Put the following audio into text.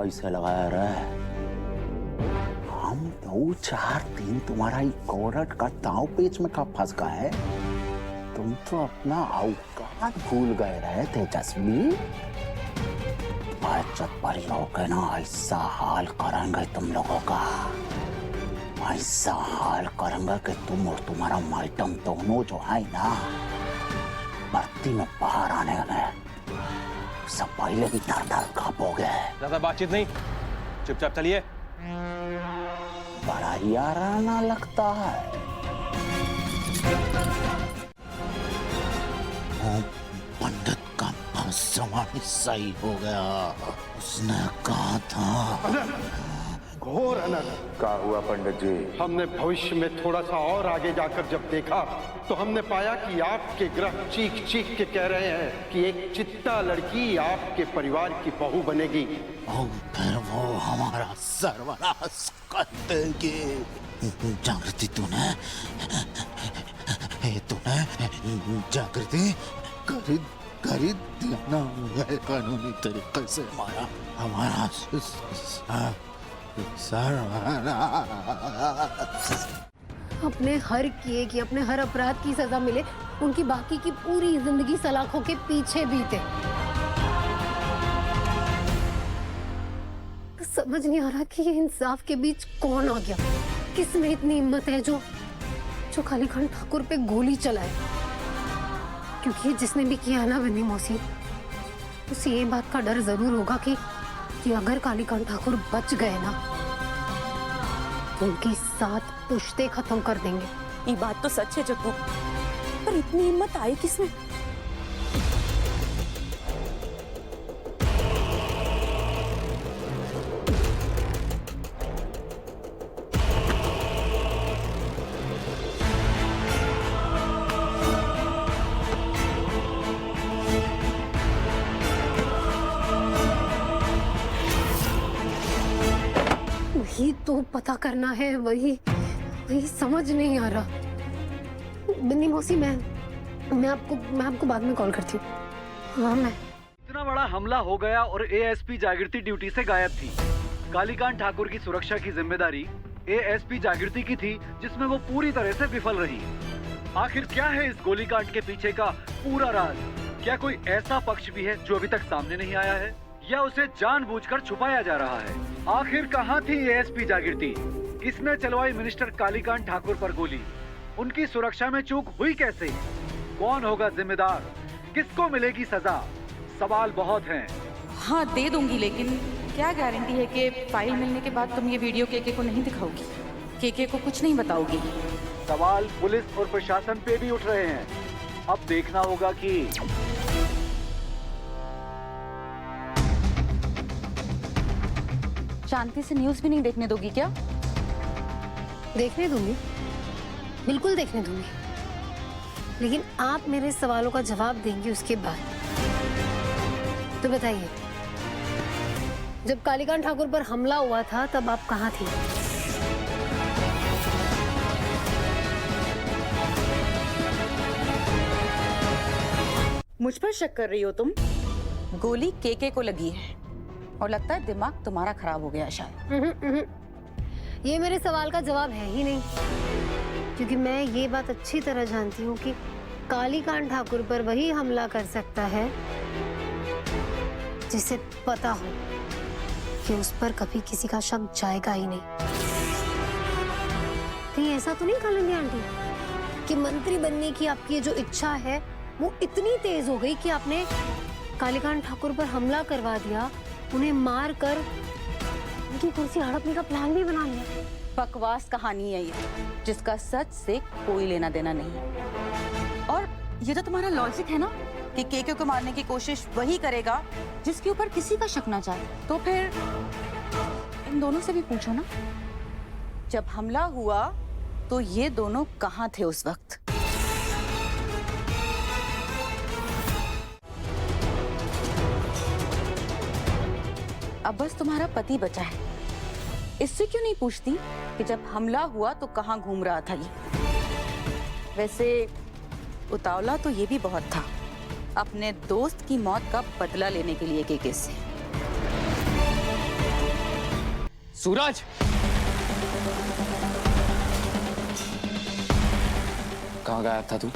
ऐसे लगाया रहे? हम 2 4 दिन तुम्हारा कोरट का दांव पेच में कब फंस गए? तुम तो अपना औकात भूल गए रहे तेजस्वी। जब बड़ी हो गए ना, ऐसा हाल करेंगे तुम लोगों का, ऐसा हाल करेंगे कि तुम और तुम्हारा माइटम दोनों जो है ना, बत्ती में बाहर आने में सब पहले ही थर-थर कांपोगे। ज्यादा बातचीत नहीं, चुपचाप चलिए। बड़ा याराना लगता है। पंडित का भविष्यवाणी सही हो गया। उसने कहा था घोर अनर्थ। क्या हुआ पंडित जी? हमने भविष्य में थोड़ा सा और आगे जाकर जब देखा तो हमने पाया कि आपके ग्रह चीख चीख के कह रहे हैं कि एक चित्ता लड़की आपके परिवार की बहू बनेगी। और फिर वो हमारा सर्वनाश कर देगी। जागृति तूने जागृति खरीद दिया ना कानूनी तरीके से हमारा अपने हर किए की, अपने हर अपराध की सजा मिले, उनकी बाकी की पूरी जिंदगी सलाखों के पीछे बीते। तो समझ नहीं आ रहा कि ये इंसाफ के बीच कौन आ गया। किस में इतनी हिम्मत है जो कालीकांत ठाकुर पे गोली चलाए? क्योंकि जिसने भी किया है ना बन्नी मौसी, उसे ये बात का डर जरूर होगा कि अगर कालीकांत ठाकुर बच गए ना, तो उनकी 7 पुश्ते खत्म कर देंगे। ये बात तो सच है जग्गू, पर इतनी हिम्मत आई किसमें? वही तो पता करना है, वही समझ नहीं आ रहा। बन्नी मौसी, मैं आपको बाद में कॉल करती हूँ। हाँ, मैं इतना बड़ा हमला हो गया और एएसपी जागृति ड्यूटी से गायब थी। कालीकांत ठाकुर की सुरक्षा की जिम्मेदारी एएसपी जागृति की थी, जिसमें वो पूरी तरह से विफल रही। आखिर क्या है इस गोलीकांड के पीछे का पूरा राज? क्या कोई ऐसा पक्ष भी है जो अभी तक सामने नहीं आया है, या उसे जानबूझकर छुपाया जा रहा है? आखिर कहाँ थी एएसपी जागृति? किसने चलवाई मिनिस्टर कालीकांत ठाकुर पर गोली? उनकी सुरक्षा में चूक हुई कैसे? कौन होगा जिम्मेदार? किसको मिलेगी सजा? सवाल बहुत हैं। हाँ दे दूंगी, लेकिन क्या गारंटी है कि फाइल मिलने के बाद तुम ये वीडियो केके को नहीं दिखाओगी, केके को कुछ नहीं बताओगी? सवाल पुलिस और प्रशासन पे भी उठ रहे हैं। अब देखना होगा कि शांति से न्यूज़ भी नहीं देखने दोगी क्या? देखने दूंगी, बिल्कुल देखने दूंगी, लेकिन आप मेरे सवालों का जवाब देंगे उसके बाद। तो बताइए, जब कालीकांत ठाकुर पर हमला हुआ था तब आप कहाँ थी? मुझ पर शक कर रही हो तुम? गोली केके को लगी है और लगता है दिमाग तुम्हारा खराब हो गया शायद। ये मेरे सवाल का जवाब है ही नहीं, क्योंकि मैं ये बात अच्छी तरह जानती हूँ कि कालीकांत ठाकुर पर वही हमला कर सकता है जिसे पता हो कि उस पर कभी किसी का शक जाएगा ही नहीं। कहीं ऐसा तो नहीं कालिंदी आंटी कि मंत्री बनने की आपकी जो इच्छा है वो इतनी तेज हो गई कि आपने कालीकांत ठाकुर पर हमला करवा दिया, उन्हें मार कर उनकी कुर्सी हड़पने का प्लान भी बना लिया? बकवास कहानी है ये, जिसका सच से कोई लेना देना नहीं। और ये तो तुम्हारा लॉजिक है ना कि केके को मारने की कोशिश वही करेगा जिसके ऊपर किसी का शक ना जाए। तो फिर इन दोनों से भी पूछो ना, जब हमला हुआ तो ये दोनों कहाँ थे उस वक्त? अब बस तुम्हारा पति बचा है, इससे क्यों नहीं पूछती कि जब हमला हुआ तो कहाँ घूम रहा था ये? वैसे उतावला तो ये भी बहुत था अपने दोस्त की मौत का बदला लेने के लिए केके से। सूरज, कहाँ गायब था तू?